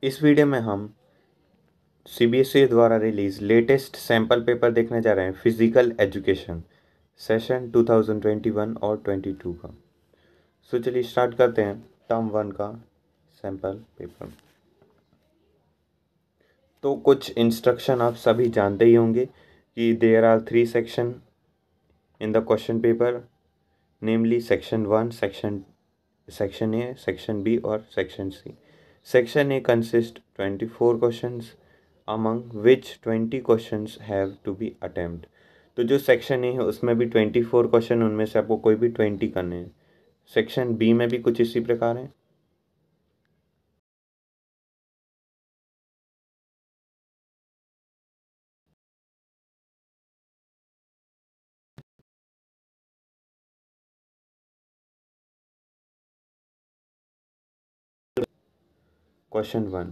इस वीडियो में हम सीबीएसई द्वारा रिलीज लेटेस्ट सैम्पल पेपर देखने जा रहे हैं फिजिकल एजुकेशन सेशन 2021 और 22 का। सो चलिए स्टार्ट करते हैं टर्म 1 का सैम्पल पेपर। तो कुछ इंस्ट्रक्शन आप सभी जानते ही होंगे कि there are 3 section in the question paper, namely section 1, section A, section B और section C. Section A consist 24 questions among which 20 questions have to be attempt। तो जो सेक्शन ए है उसमें भी 24 क्वेश्चन, उनमें से आपको कोई भी 20 करने हैं। सेक्शन बी में भी कुछ इसी प्रकार है। Question 1,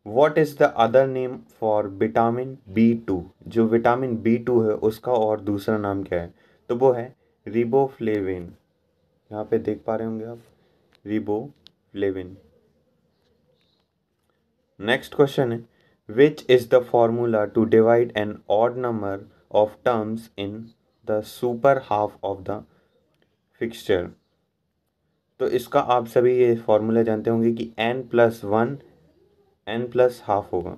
what is the other name for vitamin B2। जो विटामिन B2 है उसका और दूसरा नाम क्या है? तो वो है रिबोफ्लेविन। यहाँ पे देख पा रहे होंगे आप, रिबोफ्लेविन। नेक्स्ट क्वेश्चन है, which is the formula to divide an odd number of terms in the super half of the fixture. तो इसका आप सभी ये फॉर्मूला जानते होंगे कि n+1 n+हाफ होगा।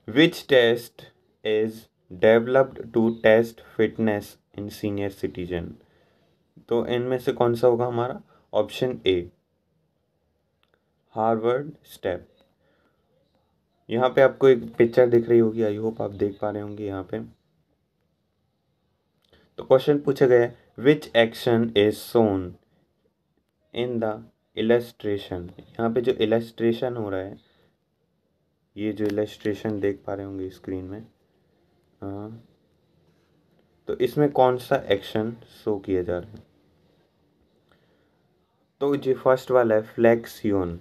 Which test is developed to test fitness in senior citizen. तो इनमें से कौन सा होगा हमारा? Option A, Harvard step. यहाँ पे आपको एक पिक्चर दिख रही होगी, आई होप आप देख पा रहे होंगे यहाँ पे। तो क्वेश्चन पूछा गया है, which action is shown in the illustration. यहाँ पे जो इलस्ट्रेशन हो रहा है, ये जो इलस्ट्रेशन देख पा रहे होंगे स्क्रीन में, तो इसमें कौन सा एक्शन शो किया जा रहा है? तो जो फर्स्ट वाला है फ्लेक्सियोन।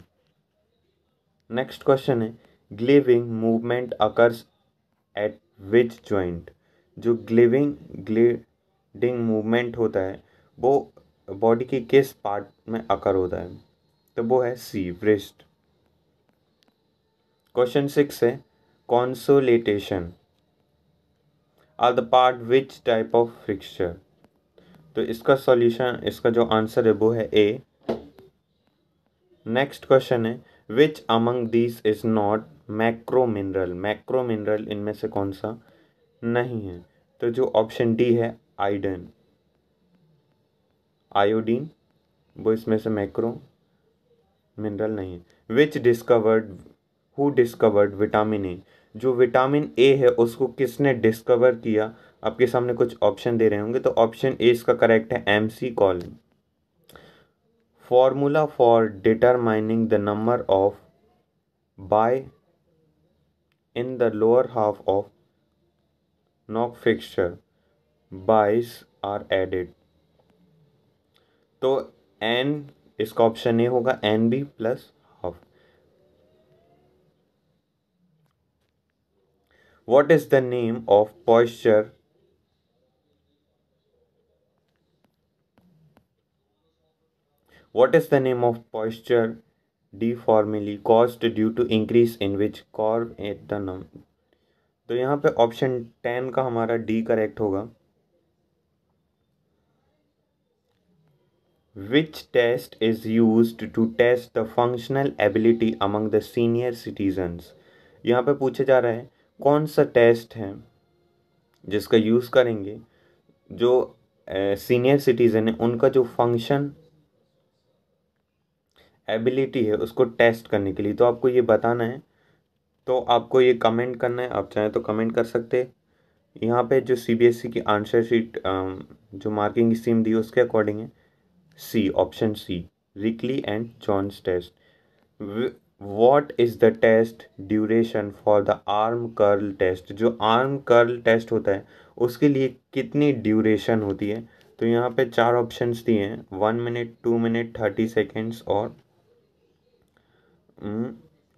नेक्स्ट क्वेश्चन है, gliding movement occurs at which joint. जो ग्लीडिंग मूवमेंट होता है वो बॉडी के किस पार्ट में अकर होता है? तो वो है सी, व्रिस्ट। क्वेश्चन 6 है, consolidation are the part which type of fixture. तो इसका सॉल्यूशन, इसका जो आंसर है वो है ए। नेक्स्ट क्वेश्चन है, which among these is not macro mineral. Macro mineral इनमें से कौन सा नहीं है? तो जो ऑप्शन डी है आयोडीन, वो इसमें से मैक्रो मिनरल नहीं है। Who discovered vitamin A. जो विटामिन ए है उसको किसने डिस्कवर किया? आपके सामने कुछ ऑप्शन दे रहे होंगे, तो ऑप्शन ए इसका करेक्ट है, MC कॉलिन। Formula for determining the number of bye in the lower half of knock fixture byes are added. तो एन, इसका ऑप्शन ए होगा NB+हाफ। What is the name of posture? What is the name of posture deformity caused due to increase in which curve at the num? तो यहाँ पे option 10 का हमारा D correct होगा। Which test is used to test the functional ability among the senior citizens? यहाँ पे पूछा जा रहा है कौन सा टेस्ट है जिसका यूज़ करेंगे जो सीनियर सिटीजन है उनका जो फंक्शन एबिलिटी है उसको टेस्ट करने के लिए। तो आपको ये बताना है, तो आपको ये कमेंट करना है। आप चाहें तो कमेंट कर सकते हैं। यहाँ पे जो CBSE की आंसर शीट जो मार्किंग स्कीम दी उसके अकॉर्डिंग है C, option C, Rikli and Jones test. What is the test duration for the arm curl test. जो आर्म कर्ल टेस्ट होता है उसके लिए कितनी ड्यूरेशन होती है? तो यहाँ पे 4 ऑप्शंस दिए हैं, 1 मिनट, 2 मिनट, 30 सेकेंड्स और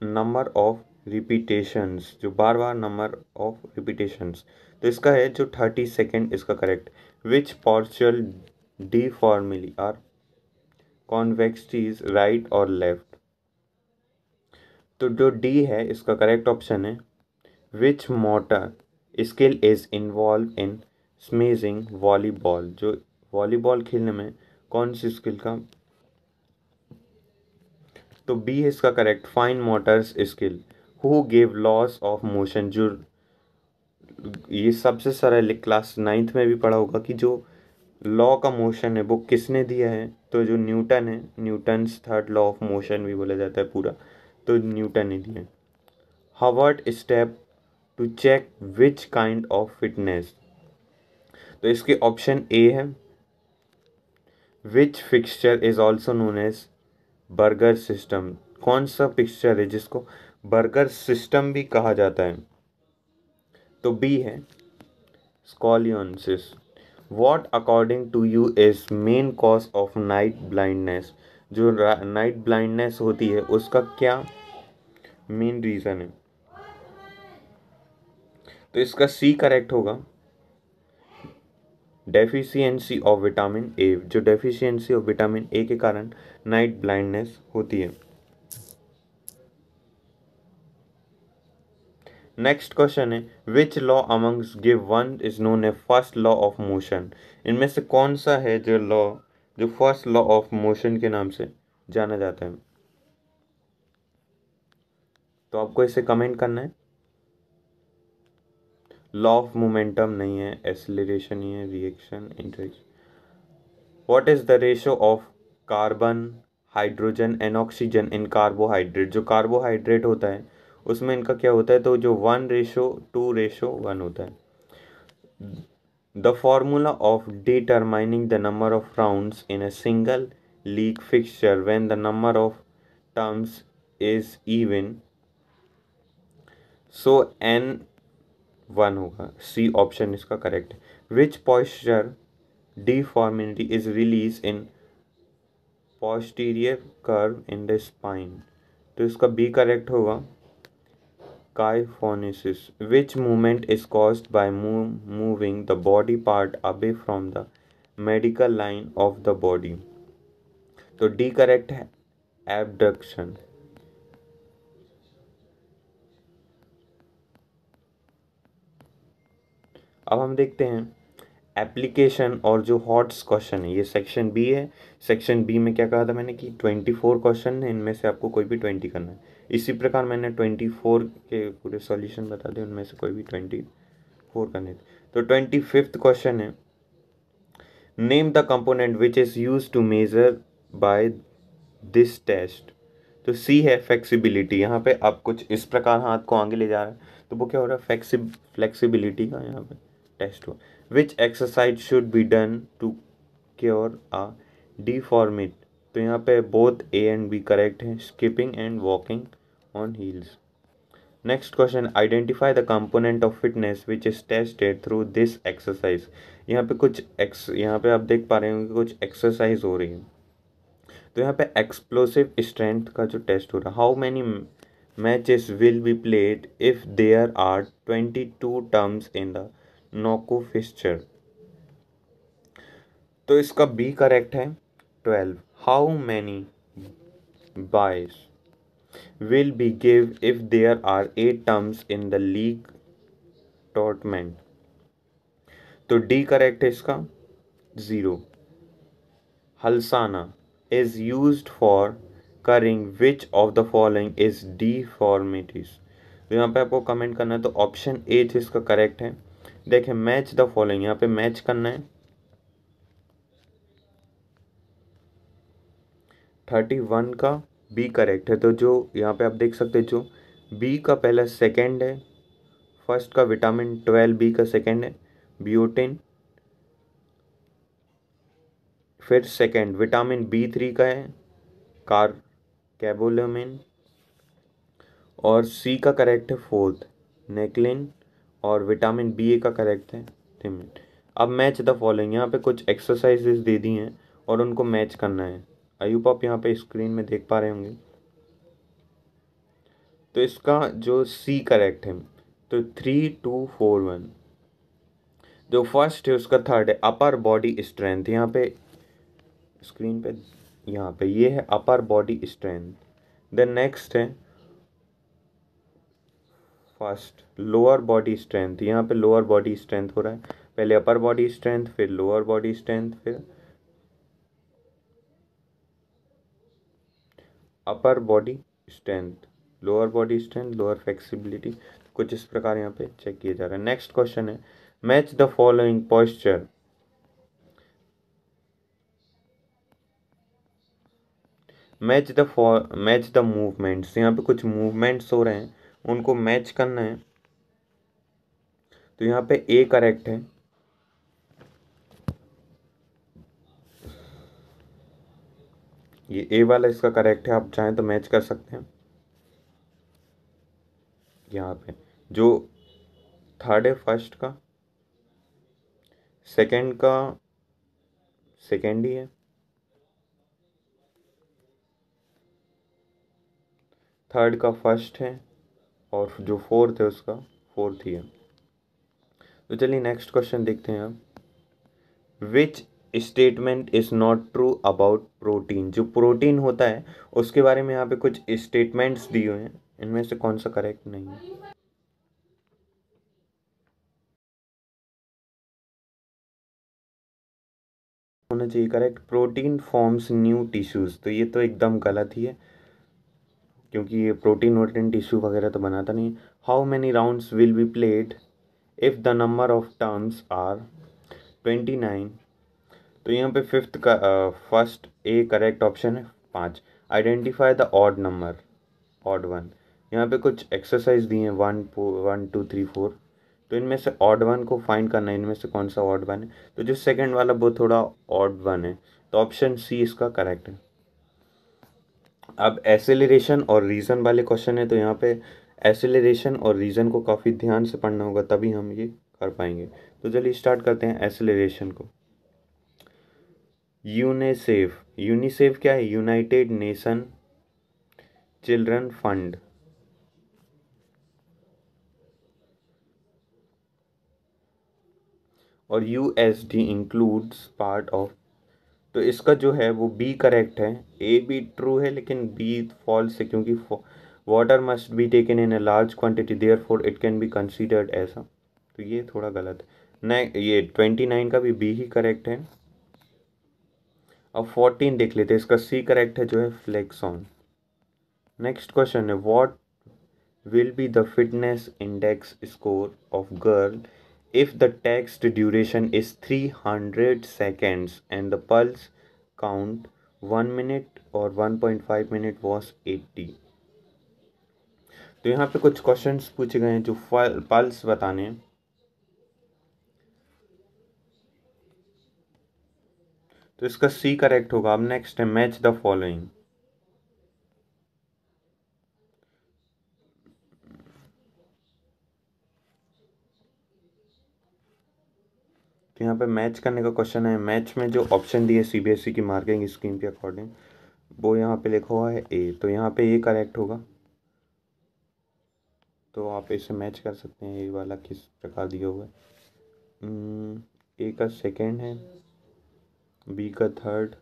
नंबर ऑफ रिपीटेशंस, जो बार बार नंबर ऑफ रिपीटेशंस। तो इसका है जो 30 सेकेंड इसका correct. Which partial D formally are convexities, right और लेफ्ट। तो जो डी है इसका करेक्ट ऑप्शन है which motor skill is involved in smashing volleyball, जो वॉलीबॉल खेलने में कौन सी स्किल का, तो बी है इसका correct fine Motors skill. Who gave loss of motion, जो ये सबसे सरल क्लास 9th में भी पढ़ा होगा कि जो लॉ का मोशन है वो किसने दिया है, तो जो न्यूटन है, Newton's third law of motion भी बोला जाता है पूरा, तो न्यूटन ने दिया है। Harvard step to check which kind of fitness, तो इसके ऑप्शन ए है which fixture is also known as Berger system, कौन सा पिक्चर है जिसको बर्गर सिस्टम भी कहा जाता है, तो बी है scoliosis. What according to you is main cause of night blindness, जो नाइट ब्लाइंडनेस होती है उसका क्या मेन रीज़न है, तो इसका सी करेक्ट होगा डेफिशिएंसी ऑफ विटामिन ए, जो डेफिशिएंसी ऑफ विटामिन ए के कारण नाइट ब्लाइंडनेस होती है। नेक्स्ट क्वेश्चन है which law amongst give one is known A first law of motion, इनमें से कौन सा है जो लॉ जो फर्स्ट लॉ ऑफ मोशन के नाम से जाना जाता है, तो आपको इसे कमेंट करना है। लॉ ऑफ मोमेंटम नहीं है, एसिलरेशन ही है, reaction, interaction. What is the ratio of carbon hydrogen and oxygen in carbohydrate, जो कार्बोहाइड्रेट होता है उसमें इनका क्या होता है, तो जो 1:2:1 होता है। The formula of determining the number of rounds in a single league fixture when the number of terms is even, so n 1 होगा, सी ऑप्शन इसका करेक्ट है। विच posture deformity is released in posterior curve in the spine, तो इसका B correct होगा kyphosis। which movement is caused by moving the body part away from the medial line of the body, तो D correct है abduction। अब हम देखते हैं application और जो हॉट्स क्वेश्चन है, ये सेक्शन बी है। सेक्शन बी में क्या कहा था मैंने कि 24 क्वेश्चन है, इनमें से आपको कोई भी 20 करना है। इसी प्रकार मैंने 24 के पूरे सॉल्यूशन बता दिए, उनमें से कोई भी 24 करने थे। तो 25th क्वेश्चन है name the component which is use to measure by this test, तो सी है फ्लेक्सिबिलिटी। यहाँ पे आप कुछ इस प्रकार हाथ को आगे ले जा रहे हैं तो वो क्या हो रहा है, फ्लेक्सिबिलिटी का यहाँ पे टेस्ट हुआ। Which exercise should be done to cure a deformity, तो यहाँ पे both A and B correct है, skipping and walking on heels. Next question identify the component of fitness which is tested through this exercise, यहाँ पे यहाँ पे आप देख पा रहे होंगे कुछ एक्सरसाइज हो रही है, तो यहाँ पे एक्सप्लोसिव स्ट्रेंथ का जो टेस्ट हो रहा है। How many matches will be played if there are 22 teams in the knockout fixture, तो इसका बी करेक्ट है 12। How many byes will be give if there are 8 teams in the league tournament, तो D correct है इसका 0। हलसाना is used for curing which of the following is deformities, तो यहाँ पे आपको कमेंट करना है, तो ऑप्शन ए जिसका करेक्ट है। देखें मैच द फॉलोइंग, यहाँ पे मैच करना है। 31 का बी करेक्ट है, तो जो यहाँ पे आप देख सकते हैं जो बी का पहला सेकंड है, फर्स्ट का विटामिन 12 बी का सेकंड है ब्यूटिन, फिर सेकंड विटामिन B3 का है कैबोलामिन, और सी का करेक्ट है फोर्थ नेक्लिन, और विटामिन बी का करेक्ट है थिमिन। अब मैच द फॉलोइंग, यहाँ पे कुछ एक्सरसाइजेज दे दी हैं और उनको मैच करना है। आई होप आप यहाँ पे स्क्रीन में देख पा रहे होंगे, तो इसका जो सी करेक्ट है, तो 3-2-4-1, जो फर्स्ट है उसका थर्ड है अपर बॉडी स्ट्रेंथ, यहाँ पे स्क्रीन पे यहाँ पे ये है upper body strength. The next है फर्स्ट लोअर बॉडी स्ट्रेंथ, यहाँ पे लोअर बॉडी स्ट्रेंथ हो रहा है, पहले अपर बॉडी स्ट्रेंथ, फिर लोअर बॉडी स्ट्रेंथ, फिर upper body strength, lower body strength, lower flexibility, कुछ इस प्रकार यहाँ पे चेक किया जा रहा है। नेक्स्ट क्वेश्चन है match the following posture, match the movements, यहाँ पे कुछ मूवमेंट्स हो रहे हैं उनको मैच करना है। तो यहाँ पे ए करेक्ट है, ये ए वाला इसका करेक्ट है, आप चाहें तो मैच कर सकते हैं। यहाँ पे जो थर्ड है फर्स्ट का, सेकंड का सेकंड ही है, थर्ड का फर्स्ट है, और जो फोर्थ है उसका फोर्थ ही है। तो चलिए नेक्स्ट क्वेश्चन देखते हैं अब। Which statement is not true about protein, जो प्रोटीन होता है उसके बारे में यहाँ पे कुछ स्टेटमेंट्स दिए हुए हैं, इनमें से कौन सा करेक्ट नहीं है। होना चाहिए correct, protein forms new tissues, तो ये तो एकदम गलत ही है क्योंकि ये प्रोटीन वोटीन टिश्यू वगैरह तो बनाता नहीं है। How many rounds will be played if the number of terms are 29, तो यहाँ पे फिफ्थ का फर्स्ट ए करेक्ट ऑप्शन है 5। Identify the odd number, odd one, यहाँ पे कुछ एक्सरसाइज दी हैं 1 2 3 4, तो इनमें से ऑड वन को फाइंड करना है, इनमें से कौन सा ऑड वन है, तो जो सेकंड वाला वो थोड़ा ऑड वन है, तो ऑप्शन सी इसका करेक्ट है। अब एसेलरेशन और रीज़न वाले क्वेश्चन है, तो यहाँ पे एसेलरेशन और रीज़न को काफ़ी ध्यान से पढ़ना होगा तभी हम ये कर पाएंगे। तो चलिए स्टार्ट करते हैं एसेलरेशन को। यूनिसेफ, यूनिसेफ क्या है, यूनाइटेड नेशन चिल्ड्रन फंड, और यूएसडी इंक्लूड्स पार्ट ऑफ, तो इसका जो है वो बी करेक्ट है, ए भी ट्रू है लेकिन बी फॉल्स है क्योंकि water must be taken in a large quantity there for it can be considered ऐसा, तो ये थोड़ा गलत है। नहीं, ये 29 का भी बी ही करेक्ट है। अब 14 देख लेते हैं, इसका सी करेक्ट है जो है फ्लेक्सॉन। नेक्स्ट क्वेश्चन है what will be the fitness index score of girl if the text duration is 300 seconds and the pulse count 1 minute or 1.5 minute was 80। तो यहाँ पे कुछ क्वेश्चंस पूछे गए हैं जो पल्स बताने हैं। तो इसका सी करेक्ट होगा। अब नेक्स्ट है मैच द फॉलोइंग, तो यहाँ पे मैच करने का क्वेश्चन है। मैच में जो ऑप्शन दिए सीबीएसई की मार्किंग स्कीम के अकॉर्डिंग, वो यहाँ पे लिखा हुआ है ए, तो यहाँ पे ये करेक्ट होगा। तो आप इसे मैच कर सकते हैं, ये वाला किस प्रकार दिया हुआ है। ए का सेकेंड है, बी का थर्ड,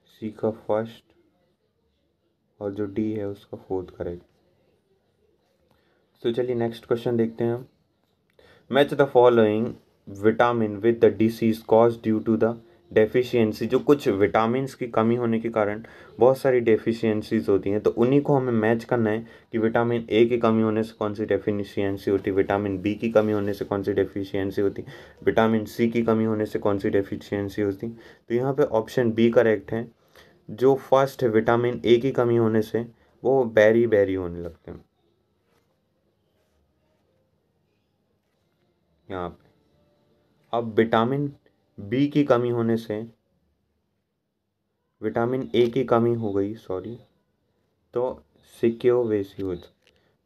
सी का फर्स्ट, और जो डी है उसका फोर्थ करेक्ट। तो चलिए नेक्स्ट क्वेश्चन देखते हैं हम। Match the following vitamin with the disease cause due to the deficiency, जो कुछ विटामिन की कमी होने के कारण बहुत सारी डेफिशिएंसीज होती हैं, तो उन्हीं को हमें मैच करना है कि विटामिन ए की कमी होने से कौन सी डेफिशिएंसी होती है, विटामिन बी की कमी होने से कौन सी डेफिशिएंसी होती है, विटामिन सी की कमी होने से कौन सी डेफिशिएंसी होती है। तो यहाँ पे ऑप्शन बी करेक्ट है, जो फर्स्ट है विटामिन ए की कमी होने से वो बैरी बैरी होने लगते हैं यहाँ पे। अब विटामिन बी की कमी होने से, विटामिन ए की कमी हो गई सॉरी, तो सिक्योवेसियोज,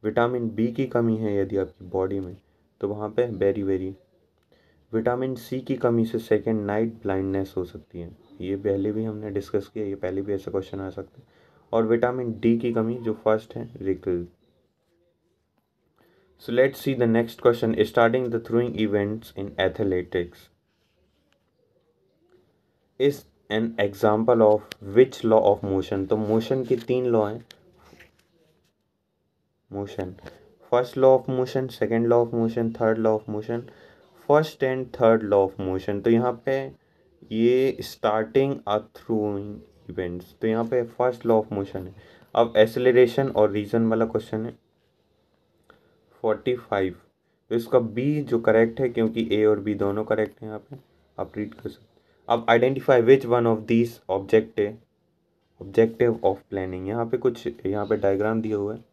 विटामिन बी की कमी है यदि आपकी बॉडी में तो वहाँ पे बेरी बेरी। विटामिन सी की कमी से सेकंड नाइट ब्लाइंडनेस हो सकती है, ये पहले भी हमने डिस्कस किया, ये पहले भी ऐसा क्वेश्चन आ सकता है। और विटामिन डी की कमी जो फर्स्ट है रिकल। So let's see the next question. Starting the throwing events in athletics is an example of which law of motion? तो मोशन के तीन लॉ हैं। Motion first law of motion, second law of motion, third law of motion, first and third law of motion. तो यहाँ पे ये starting a थ्रूइंग events, तो यहाँ पे फर्स्ट लॉ ऑफ मोशन है। अब एक्सेलरेशन और रीजन वाला क्वेश्चन है 45। तो इसका बी जो करेक्ट है, क्योंकि ए और बी दोनों करेक्ट हैं यहाँ पे, आप रीड कर सकते। अब identify which one of these objective of planning, यहाँ पे कुछ यहाँ पे डायग्राम दिया हुआ है।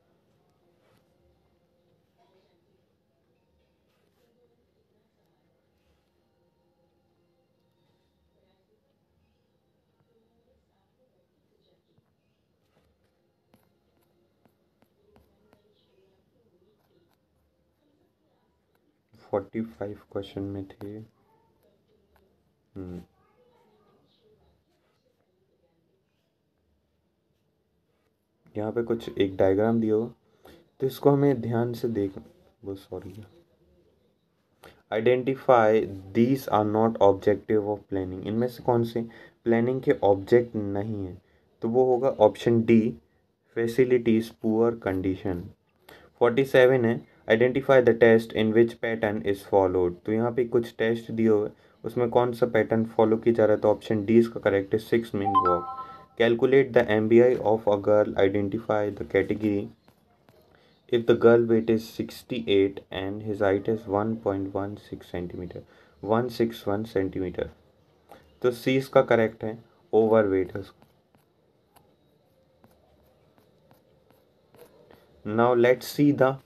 फोर्टी फाइव क्वेश्चन में थे। यहाँ पे कुछ एक डायग्राम दिया हो, तो इसको हमें ध्यान से देख, वो sorry, identify these are not objective of planning, इनमें से कौन से प्लानिंग के ऑब्जेक्ट नहीं है, तो वो होगा option D, facilities poor condition. 47 है, identify the test in which pattern is followed, तो यहाँ पे कुछ टेस्ट दिए हुए, उसमें कौन सा पैटर्न फॉलो किया जा रहा है, तो ऑप्शन डी इसका करेक्ट है, 6 minute walk. Calculate the MBI of a girl, identify the category if the girl weight is 68 and his height is 1.16 centimeter, 161 centimeter, तो सी इसका करेक्ट है, ओवर वेट है उसका। Now let's see the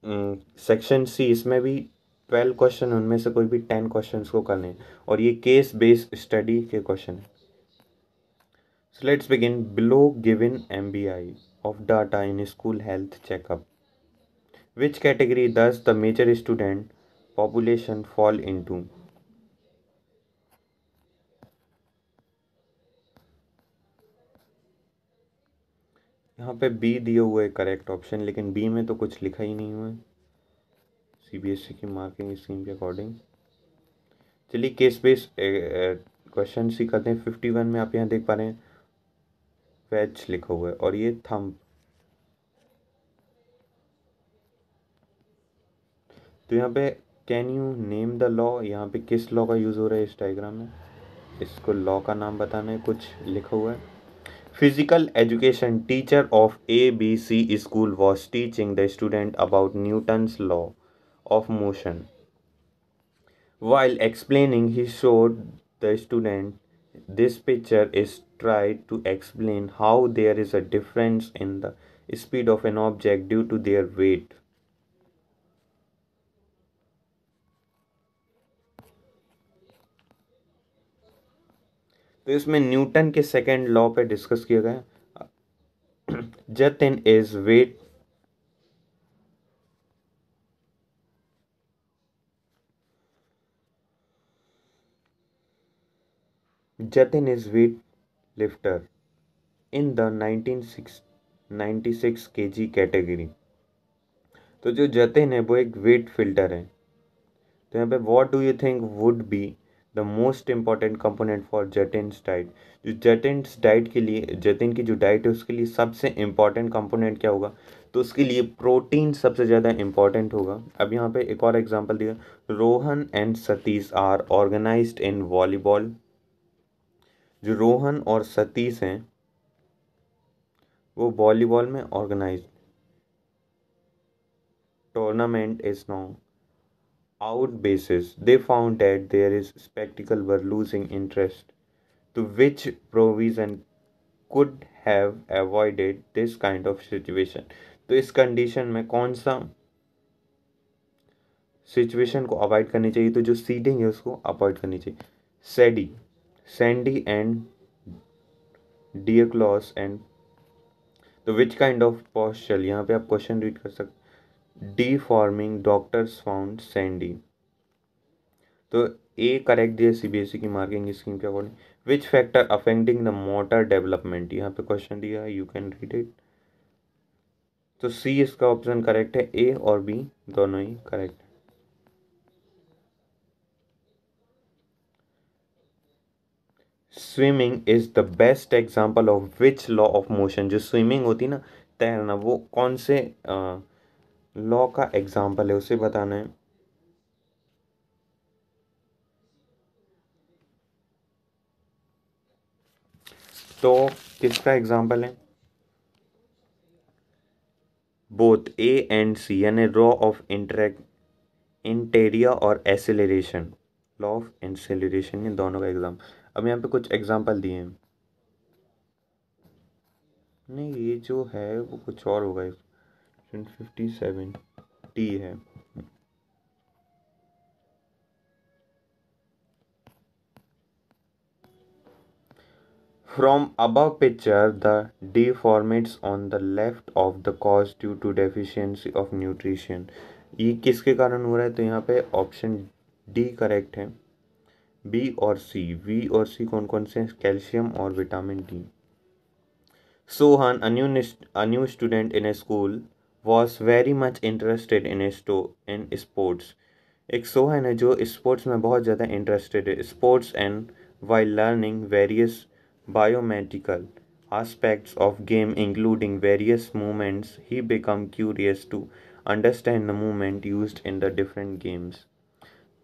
section C, इसमें भी 12 question, उनमें से कोई भी 10 क्वेश्चन को करने हैं, और ये केस बेस्ड स्टडी के क्वेश्चन है। So let's begin. Below given MBI of data in school health checkup, which category does the major student population fall into? यहाँ पे बी दिए हुए है करेक्ट ऑप्शन, लेकिन बी में तो कुछ लिखा ही नहीं हुआ है CBSE की मार्किंग स्कीम के अकॉर्डिंग। चलिए केस बेस्ड क्वेश्चन सी करते हैं। 51 में आप यहाँ देख पा रहे हैं वेज लिखा हुआ है, और ये थंब, तो यहाँ पे can you name the law, यहाँ पे किस लॉ का यूज़ हो रहा है इस डायग्राम में, इसको लॉ का नाम बताना है, कुछ लिखा हुआ है। Physical education teacher of ABC school was teaching the student about Newton's law of motion. While explaining, he showed the student this picture is tried to explain how there is a difference in the speed of an object due to their weight. तो इसमें Newton के second law पे discuss किया गया। Jatin is weight Jatin is weight lifter in the 96 kg category. तो जो जतिन है वो एक वेट फिल्टर है। तो यहाँ पे what do you think would be the most important component for Jatin's diet, जो जतिन्स डाइट के लिए, जतिन की जो डाइट है उसके लिए सबसे इम्पॉर्टेंट कंपोनेंट क्या होगा, तो उसके लिए प्रोटीन सबसे ज़्यादा इम्पॉर्टेंट होगा। अब यहाँ पे एक और एग्जांपल दिया, Rohan and Satish are organized in volleyball. जो रोहन और सतीश हैं वो वॉलीबॉल में organize, tournament is now out basis, they found that there is spectacle were losing interest, to which provision could have avoided this kind of situation। तो इस condition में कौन सा सिचुएशन को अवॉइड करनी चाहिए, तो जो सीडिंग है उसको अवॉइड करनी चाहिए। सैडी सैंडी एंड डियक्लॉस एंड, तो विच काइंड ऑफ पॉस्चर, यहाँ पे आप क्वेश्चन रीड कर सकते, D forming doctors found Sandy. तो ए करेक्ट दिया CBSE की मार्किंग स्कीम के according. Which factor affecting the motor development, यहाँ पे क्वेश्चन दिया, यू कैन रीड इट। तो सी इसका ऑप्शन करेक्ट है, ए और बी दोनों ही करेक्ट है। Swimming is the best example of which law of motion, जो स्विमिंग होती है ना, तैरना, वो कौन से लॉ का एग्जाम्पल है उसे बताना है। तो किसका एग्जाम्पल है? बोथ ए एंड सी, यानी लॉ ऑफ इंटेरियर और एसिलरेशन, लॉ ऑफ एसिलरेशन, ये दोनों का एग्जाम। अब यहाँ पे कुछ एग्जाम्पल दिए हैं। नहीं, ये जो है वो कुछ और होगा। 57 टी है। From above picture, the deformates on the left of the cause due to deficiency of nutrition। ये किसके कारण हो रहा है? तो यहाँ पे ऑप्शन डी करेक्ट है। बी और सी, वी और सी कौन कौन से हैं? कैल्शियम और vitamin D. Sohan, a new student in a school, was very much interested in sports। एक सोहन है जो स्पोर्ट्स में बहुत ज़्यादा इंटरेस्टेड है। Sports and while learning various biomedical aspects of game including various movements, he became curious to understand the movement used in the different games।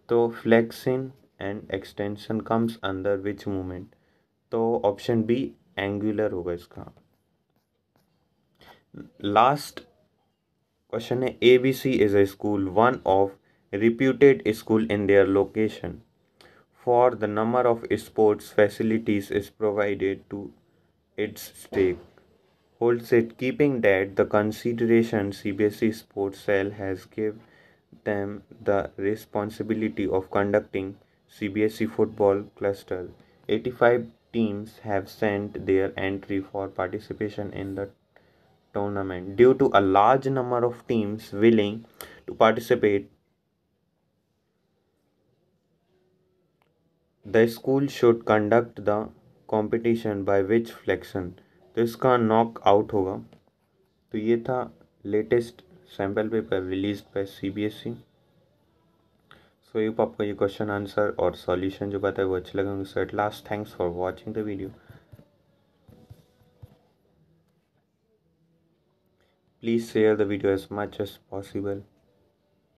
तो flexing and extension comes under which movement? तो option B angular होगा इसका। Last question है, ABC is a school, one of reputed school in their location, for the number of sports facilities is provided to its stake holds it, keeping that the consideration CBSE Sports Cell has given them the responsibility of conducting CBSE football cluster. 85 teams have sent their entry for participation in the tournament. Due to a large number of teams willing to participate, the school should conduct the competition by which flexion। तो इसका knock out होगा। तो ये था latest sample paper release by CBSE। सो ये आपको ये question answer और सॉल्यूशन जो बताया वो अच्छे लगे होंगे। So at last, thanks for watching the video. Please share the video as much as possible।